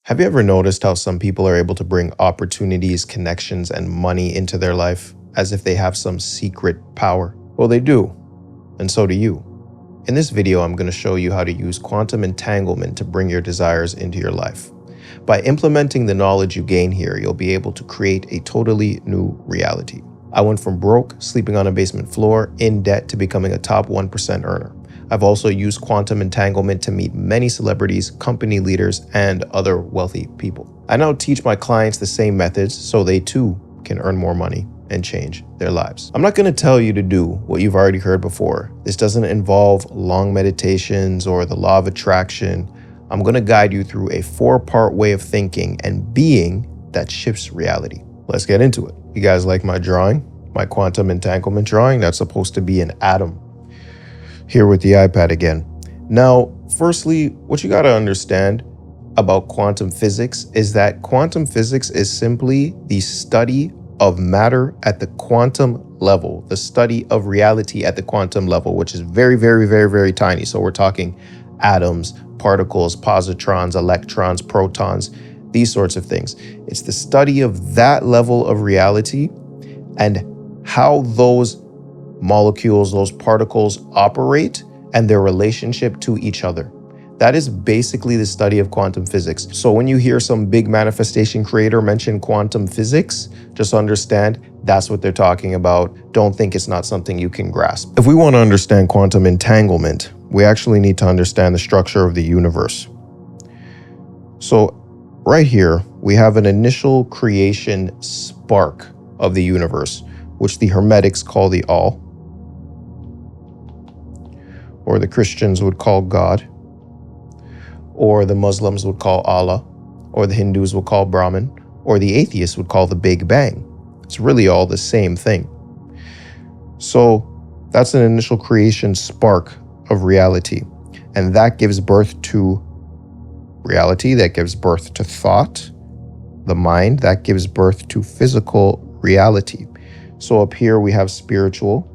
Have you ever noticed how some people are able to bring opportunities, connections, and money into their life as if they have some secret power? Well, they do, and so do you. In this video, I'm going to show you how to use quantum entanglement to bring your desires into your life. By implementing the knowledge you gain here, you'll be able to create a totally new reality. I went from broke, sleeping on a basement floor, in debt, to becoming a top 1% earner. I've also used quantum entanglement to meet many celebrities, company leaders, and other wealthy people. I now teach my clients the same methods so they too can earn more money and change their lives. I'm not going to tell you to do what you've already heard before. This doesn't involve long meditations or the law of attraction. I'm going to guide you through a 4-part way of thinking and being that shifts reality. Let's get into it. You guys like my drawing? My quantum entanglement drawing? That's supposed to be an atom. Here with the iPad again. Now, firstly, what you got to understand about quantum physics is that quantum physics is simply the study of matter at the quantum level, the study of reality at the quantum level, which is very, very, very, very tiny. So we're talking atoms, particles, positrons, electrons, protons, these sorts of things. It's the study of that level of reality and how those molecules, those particles operate and their relationship to each other. That is basically the study of quantum physics. So when you hear some big manifestation creator mention quantum physics, just understand that's what they're talking about. Don't think it's not something you can grasp. If we want to understand quantum entanglement, we actually need to understand the structure of the universe. So right here, we have an initial creation spark of the universe, which the Hermetics call the All, or the Christians would call God, or the Muslims would call Allah, or the Hindus would call Brahman, or the atheists would call the Big Bang. It's really all the same thing. So that's an initial creation spark of reality. And that gives birth to reality, that gives birth to thought, the mind, that gives birth to physical reality. So up here we have spiritual.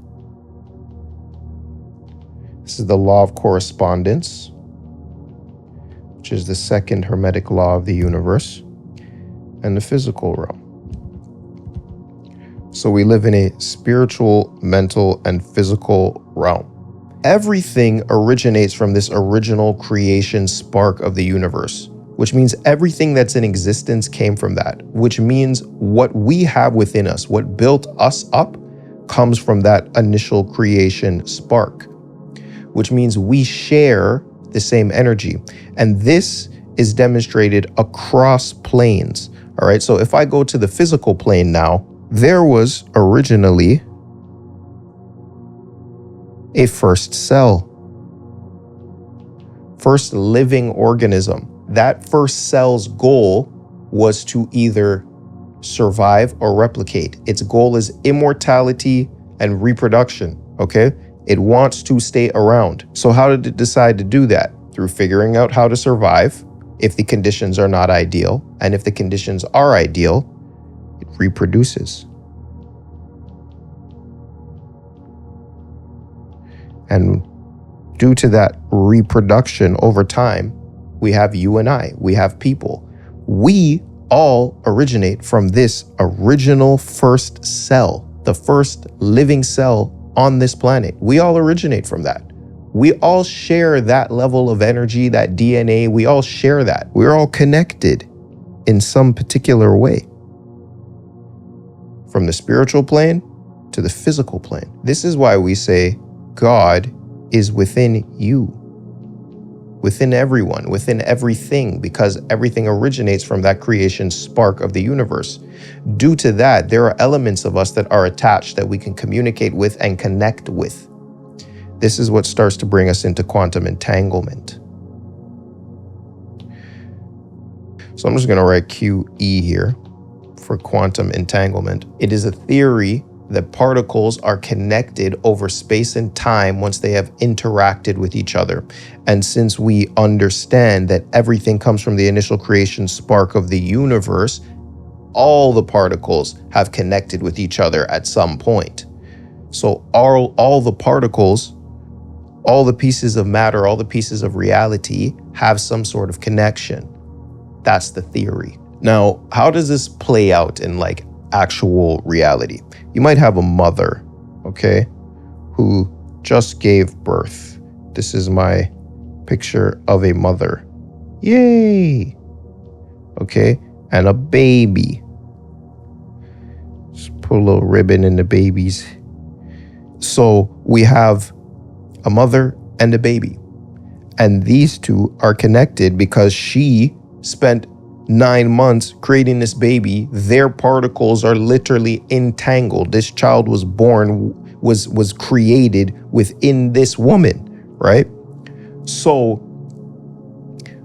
This is the law of correspondence, which is the second Hermetic law of the universe, and the physical realm. So we live in a spiritual, mental, and physical realm. Everything originates from this original creation spark of the universe, which means everything that's in existence came from that, which means what we have within us, what built us up, comes from that initial creation spark, which means we share the same energy. And this is demonstrated across planes. All right, so if I go to the physical plane now, there was originally a first cell, first living organism. That first cell's goal was to either survive or replicate. Its goal is immortality and reproduction, okay? It wants to stay around. So how did it decide to do that? Through figuring out how to survive if the conditions are not ideal. And if the conditions are ideal, it reproduces. And due to that reproduction over time, we have you and I, we have people. We all originate from this original first cell, the first living cell on this planet. We all originate from that. We all share that level of energy, that DNA. We all share that. We're all connected in some particular way. From the spiritual plane to the physical plane. This is why we say God is within you, within everyone, within everything, because everything originates from that creation spark of the universe. Due to that, there are elements of us that are attached that we can communicate with and connect with. This is what starts to bring us into quantum entanglement. So I'm just going to write QE here for quantum entanglement. It is a theory that particles are connected over space and time once they have interacted with each other. And since we understand that everything comes from the initial creation spark of the universe, all the particles have connected with each other at some point. So all the particles, all the pieces of matter, all the pieces of reality have some sort of connection. That's the theory. Now, how does this play out in like actual reality? You might have a mother, okay, who just gave birth. This is my picture of a mother. Yay! Okay, and a baby. Just put a little ribbon in the babies. So we have a mother and a baby. And these two are connected because she spent 9 months creating this baby. Their particles are literally entangled. This child was born, was created within this woman, right? So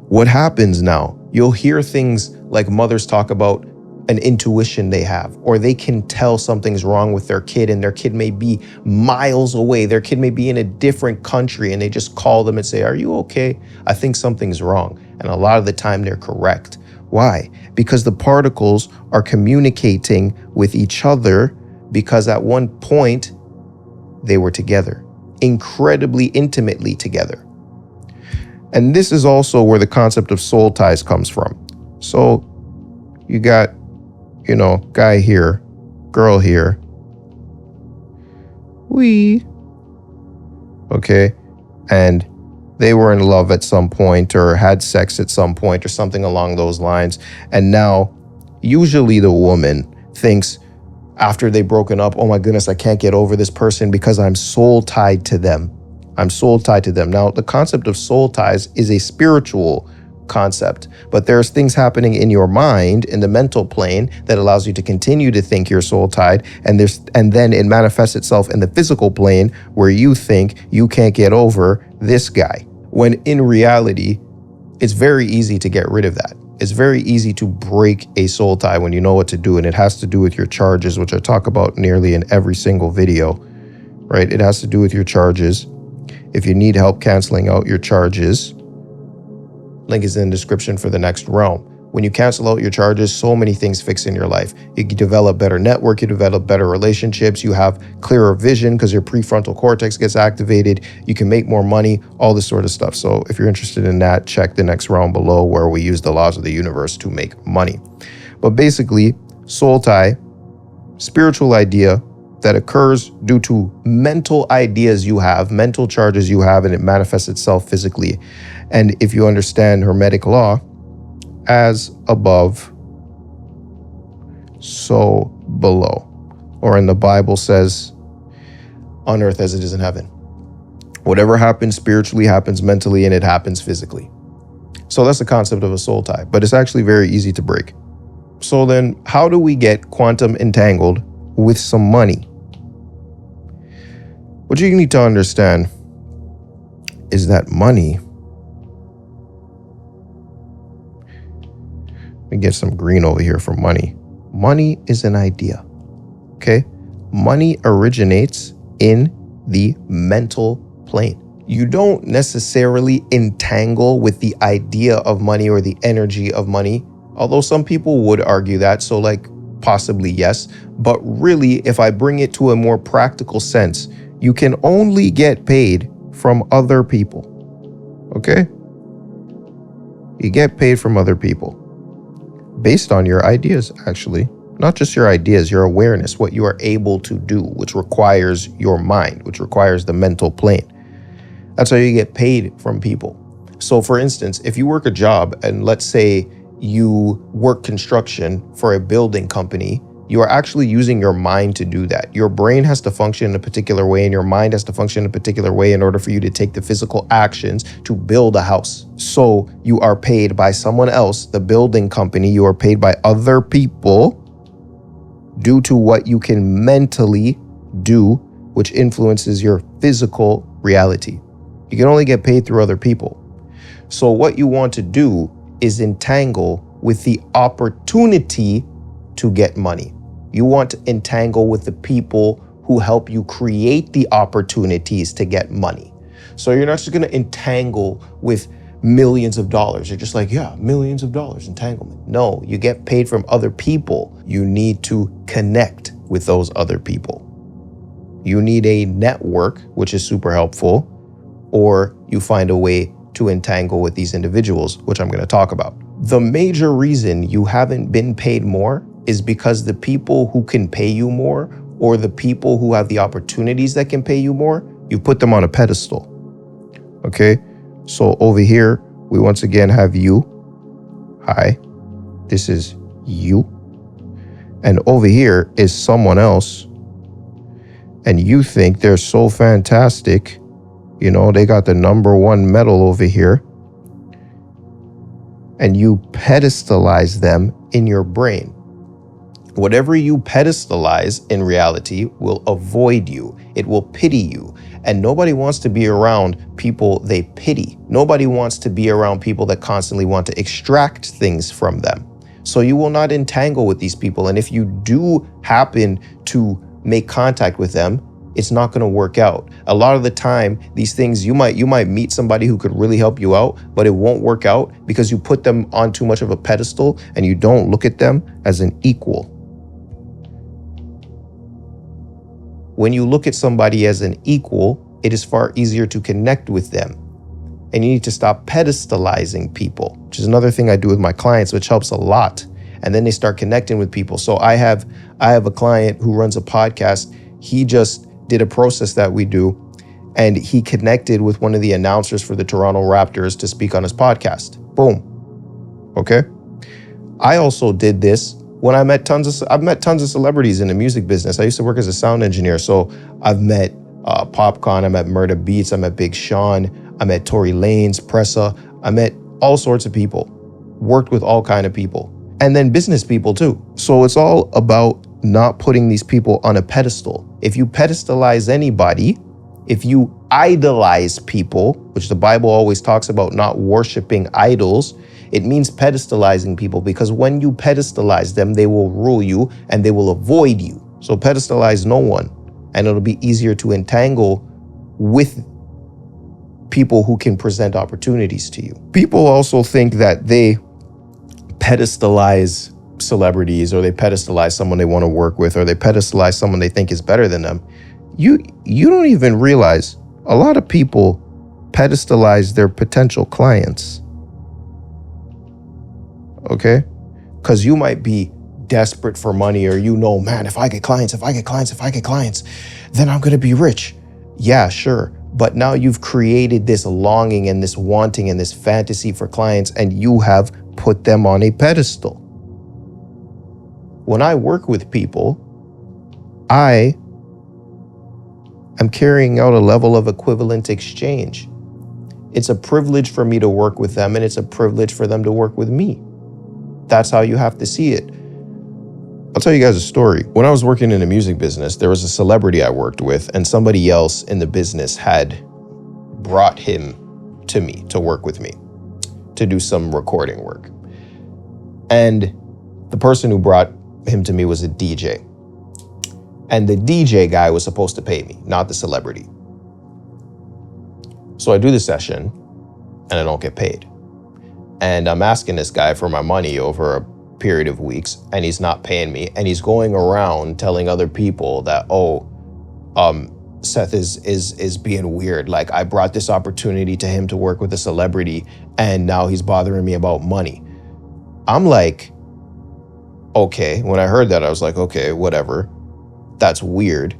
what happens now? You'll hear things like mothers talk about an intuition they have, or they can tell something's wrong with their kid, and their kid may be miles away. Their kid may be in a different country, and they just call them and say, "Are you okay? I think something's wrong." And a lot of the time they're correct. Why? Because the particles are communicating with each other, because at one point they were together, incredibly intimately together. And this is also where the concept of soul ties comes from. So you got, guy here, girl here. Okay. And they were in love at some point, or had sex at some point, or something along those lines. And now, usually the woman thinks after they've broken up, oh my goodness, I can't get over this person because I'm soul tied to them. I'm soul tied to them. Now, the concept of soul ties is a spiritual concept, but there's things happening in your mind, in the mental plane, that allows you to continue to think you're soul tied, and then it manifests itself in the physical plane where you think you can't get over this guy. When in reality, it's very easy to get rid of that. It's very easy to break a soul tie when you know what to do, and it has to do with your charges, which I talk about nearly in every single video, right? It has to do with your charges. If you need help canceling out your charges, link is in the description for the next realm. When you cancel out your charges, so many things fix in your life. You develop better network, you develop better relationships, you have clearer vision because your prefrontal cortex gets activated, you can make more money, all this sort of stuff. So if you're interested in that, check the next realm below where we use the laws of the universe to make money. But basically, soul tie, spiritual idea that occurs due to mental ideas you have, mental charges you have, and it manifests itself physically. And if you understand Hermetic law, as above, so below. Or in the Bible says, on earth as it is in heaven. Whatever happens spiritually happens mentally, and it happens physically. So that's the concept of a soul tie, but it's actually very easy to break. So then how do we get quantum entangled with some money? What you need to understand is that money, let me get some green over here for money. Money is an idea, okay? Money originates in the mental plane. You don't necessarily entangle with the idea of money or the energy of money, although some people would argue that, so like possibly yes. But really, if I bring it to a more practical sense, you can only get paid from other people, okay? You get paid from other people based on your ideas, actually. Not just your ideas, your awareness, what you are able to do, which requires your mind, which requires the mental plane. That's how you get paid from people. So for instance, if you work a job and let's say you work construction for a building company, you are actually using your mind to do that. Your brain has to function in a particular way, and your mind has to function in a particular way in order for you to take the physical actions to build a house. So you are paid by someone else, the building company. You are paid by other people due to what you can mentally do, which influences your physical reality. You can only get paid through other people. So what you want to do is entangle with the opportunity to get money. You want to entangle with the people who help you create the opportunities to get money. So you're not just going to entangle with millions of dollars. You're just like, yeah, millions of dollars entanglement. No, you get paid from other people. You need to connect with those other people. You need a network, which is super helpful, or you find a way to entangle with these individuals, which I'm going to talk about. The major reason you haven't been paid more is because the people who can pay you more, or the people who have the opportunities that can pay you more, you put them on a pedestal. Okay? So over here, we once again have you. Hi, this is you. And over here is someone else. And you think they're so fantastic. You know, they got the #1 medal over here. And you pedestalize them in your brain. Whatever you pedestalize in reality will avoid you. It will pity you. And nobody wants to be around people they pity. Nobody wants to be around people that constantly want to extract things from them. So you will not entangle with these people. And if you do happen to make contact with them, it's not going to work out. A lot of the time, these things, you might meet somebody who could really help you out, but it won't work out because you put them on too much of a pedestal and you don't look at them as an equal. When you look at somebody as an equal, it is far easier to connect with them. And you need to stop pedestalizing people, which is another thing I do with my clients, which helps a lot. And then they start connecting with people. So I have a client who runs a podcast. He just did a process that we do, and he connected with one of the announcers for the Toronto Raptors to speak on his podcast. Boom. Okay. I also did this when I've met tons of celebrities in the music business. I used to work as a sound engineer. So I've met Popcorn, I met Murda Beats, I met Big Sean, I met Tory Lanez, Pressa, I met all sorts of people, worked with all kind of people, and then business people too. So it's all about not putting these people on a pedestal. If you pedestalize anybody, if you idolize people, which the Bible always talks about not worshiping idols, it means pedestalizing people, because when you pedestalize them, they will rule you and they will avoid you. So pedestalize no one, and it'll be easier to entangle with people who can present opportunities to you. People also think that they pedestalize celebrities, or they pedestalize someone they want to work with, or they pedestalize someone they think is better than them. You don't even realize a lot of people pedestalize their potential clients. Okay? Because you might be desperate for money, or man, if I get clients, then I'm going to be rich. Yeah, sure. But now you've created this longing and this wanting and this fantasy for clients, and you have put them on a pedestal. When I work with people, I am carrying out a level of equivalent exchange. It's a privilege for me to work with them, and it's a privilege for them to work with me. That's how you have to see it. I'll tell you guys a story. When I was working in the music business, there was a celebrity I worked with, and somebody else in the business had brought him to me to work with me to do some recording work. And the person who brought him to me was a DJ. And the DJ guy was supposed to pay me, not the celebrity. So I do the session and I don't get paid. And I'm asking this guy for my money over a period of weeks, and he's not paying me. And he's going around telling other people that, Seth is being weird. Like, I brought this opportunity to him to work with a celebrity, and now he's bothering me about money. I'm like, okay. When I heard that, I was like, okay, whatever. That's weird.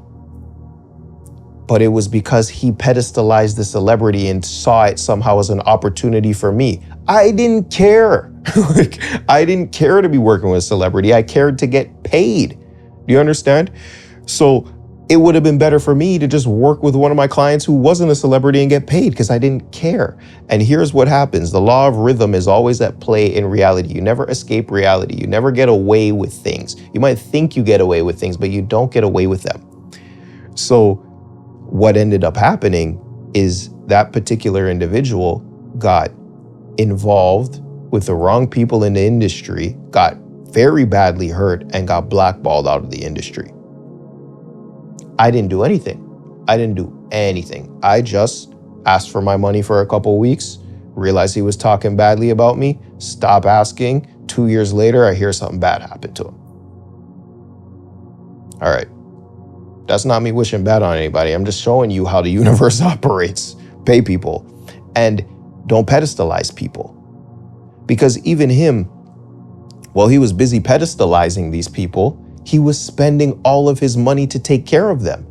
But it was because he pedestalized the celebrity and saw it somehow as an opportunity for me. I didn't care. I didn't care to be working with a celebrity. I cared to get paid. Do you understand? So it would have been better for me to just work with one of my clients who wasn't a celebrity and get paid, because I didn't care. And here's what happens. The law of rhythm is always at play in reality. You never escape reality. You never get away with things. You might think you get away with things, but you don't get away with them. So what ended up happening is that particular individual got involved with the wrong people in the industry, got very badly hurt, and got blackballed out of the industry. I didn't do anything. I just asked for my money for a couple of weeks, realized he was talking badly about me, stop asking. 2 years later, I hear something bad happened to him. All right. That's not me wishing bad on anybody. I'm just showing you how the universe operates. Pay people, and don't pedestalize people. Because even him, while he was busy pedestalizing these people, he was spending all of his money to take care of them.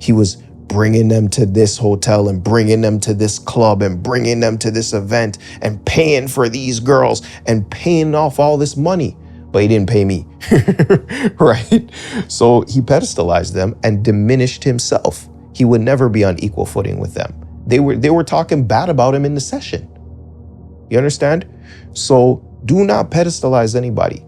He was bringing them to this hotel and bringing them to this club and bringing them to this event and paying for these girls and paying off all this money. But he didn't pay me, right? So he pedestalized them and diminished himself. He would never be on equal footing with them. They were talking bad about him in the session. You understand? So do not pedestalize anybody.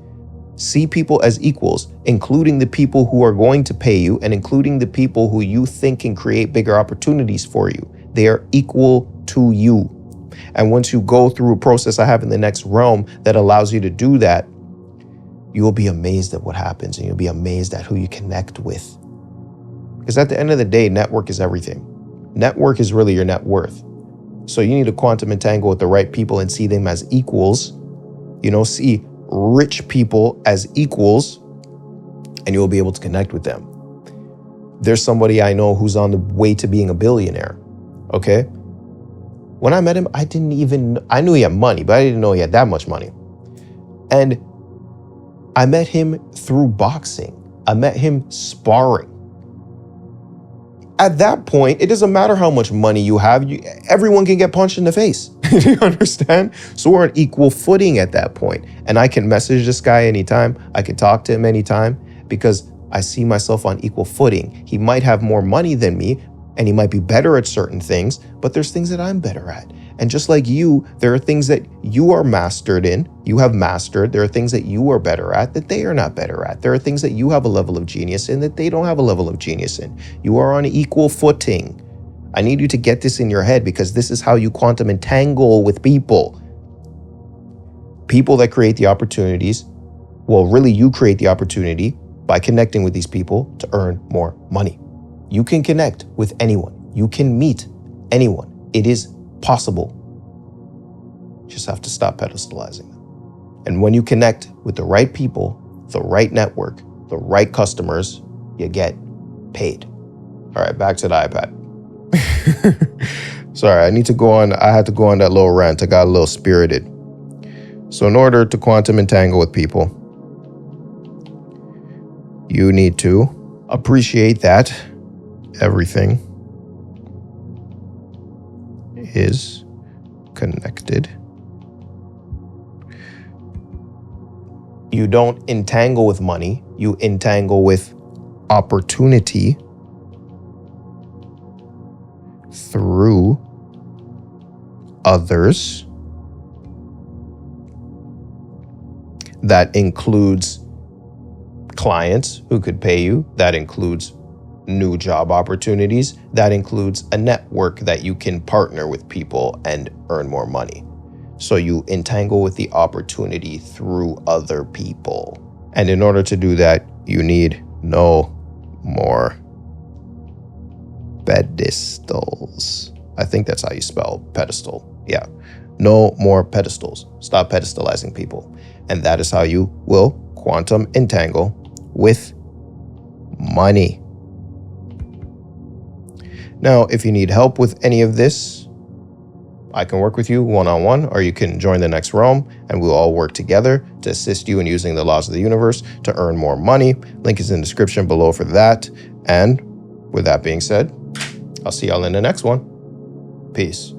See people as equals, including the people who are going to pay you and including the people who you think can create bigger opportunities for you. They are equal to you. And once you go through a process I have in the next realm that allows you to do that, you will be amazed at what happens and you'll be amazed at who you connect with. Because at the end of the day, network is everything. Network is really your net worth. So you need to quantum entangle with the right people and see them as equals. See rich people as equals, and you'll be able to connect with them. There's somebody I know who's on the way to being a billionaire, okay? When I met him, I knew he had money, but I didn't know he had that much money. And I met him through boxing. I met him sparring. At that point, it doesn't matter how much money you have. Everyone can get punched in the face. Do you understand? So we're on equal footing at that point. And I can message this guy anytime. I can talk to him anytime because I see myself on equal footing. He might have more money than me and he might be better at certain things, but there's things that I'm better at. And just like you, there are things that you are mastered in, you have mastered. There are things that you are better at that they are not better at. There are things that you have a level of genius in that they don't have a level of genius in. You are on equal footing. I need you to get this in your head because this is how you quantum entangle with people. People that create the opportunities, well, really you create the opportunity by connecting with these people to earn more money. You can connect with anyone. You can meet anyone. It is possible. You just have to stop pedestalizing them. And when you connect with the right people, the right network, the right customers, you get paid. All right, back to the iPad. Sorry, I had to go on that little rant. I got a little spirited. So in order to quantum entangle with people, you need to appreciate that everything is connected. You don't entangle with money, you entangle with opportunity through others. That includes clients who could pay you. That includes new job opportunities. That includes a network that you can partner with people and earn more money. So you entangle with the opportunity through other people. And in order to do that, you need no more pedestals. I think that's how you spell pedestal. Yeah. No more pedestals. Stop pedestalizing people. And that is how you will quantum entangle with money. Now, if you need help with any of this, I can work with you one-on-one, or you can join the next realm and we'll all work together to assist you in using the laws of the universe to earn more money. Link is in the description below for that. And with that being said, I'll see y'all in the next one. Peace.